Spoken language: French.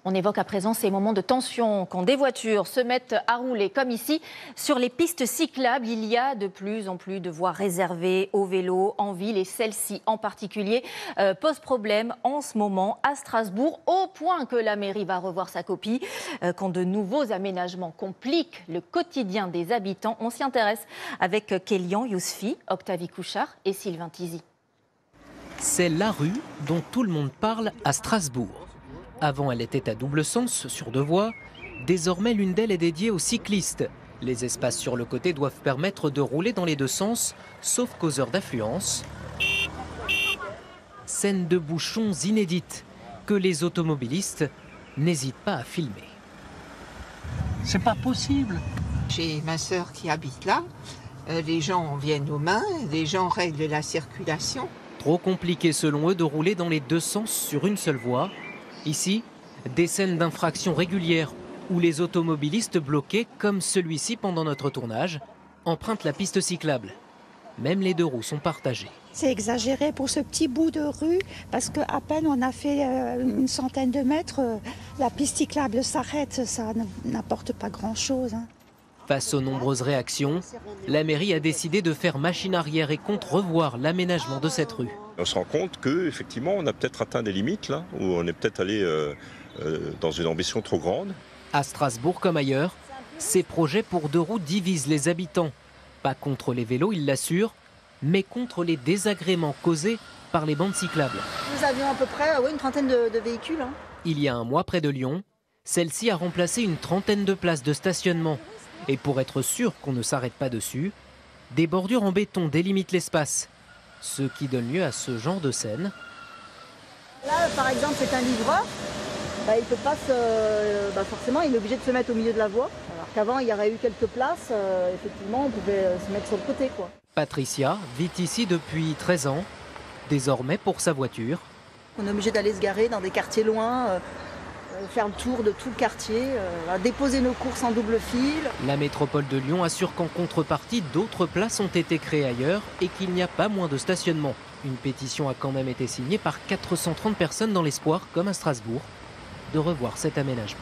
On évoque à présent ces moments de tension quand des voitures se mettent à rouler comme ici. Sur les pistes cyclables, il y a de plus en plus de voies réservées aux vélos en ville et celle-ci en particulier pose problème en ce moment à Strasbourg au point que la mairie va revoir sa copie. Quand de nouveaux aménagements compliquent le quotidien des habitants, on s'y intéresse avec Kélian Yousfi, Octavie Couchard et Sylvain Tizy. C'est la rue dont tout le monde parle à Strasbourg. Avant, elle était à double sens sur deux voies. Désormais, l'une d'elles est dédiée aux cyclistes. Les espaces sur le côté doivent permettre de rouler dans les deux sens, sauf qu'aux heures d'affluence. Scène de bouchons inédite que les automobilistes n'hésitent pas à filmer. C'est pas possible. J'ai ma sœur qui habite là. Les gens viennent aux mains, les gens règlent la circulation. Trop compliqué selon eux de rouler dans les deux sens sur une seule voie. Ici, des scènes d'infractions régulières où les automobilistes bloqués, comme celui-ci pendant notre tournage, empruntent la piste cyclable. Même les deux roues sont partagées. C'est exagéré pour ce petit bout de rue parce qu'à peine on a fait une centaine de mètres, la piste cyclable s'arrête, ça n'apporte pas grand-chose. Face aux nombreuses réactions, la mairie a décidé de faire machine arrière et compte revoir l'aménagement de cette rue. On se rend compte qu'effectivement, on a peut-être atteint des limites, là, où on est peut-être allé dans une ambition trop grande. À Strasbourg comme ailleurs, ces projets pour deux roues divisent les habitants. Pas contre les vélos, ils l'assurent, mais contre les désagréments causés par les bandes cyclables. Nous avions à peu près une trentaine de véhicules. Il y a un mois, près de Lyon, celle-ci a remplacé une trentaine de places de stationnement. Et pour être sûr qu'on ne s'arrête pas dessus, des bordures en béton délimitent l'espace. Ce qui donne lieu à ce genre de scène. Là, par exemple, c'est un livreur. Il peut pas forcément, il est obligé de se mettre au milieu de la voie. Alors qu'avant, il y aurait eu quelques places. Effectivement, on pouvait se mettre sur le côté, quoi. Patricia vit ici depuis 13 ans. Désormais, pour sa voiture, on est obligé d'aller se garer dans des quartiers loin, faire le tour de tout le quartier, déposer nos courses en double fil. La métropole de Lyon assure qu'en contrepartie, d'autres places ont été créées ailleurs et qu'il n'y a pas moins de stationnement. Une pétition a quand même été signée par 430 personnes dans l'espoir, comme à Strasbourg, de revoir cet aménagement.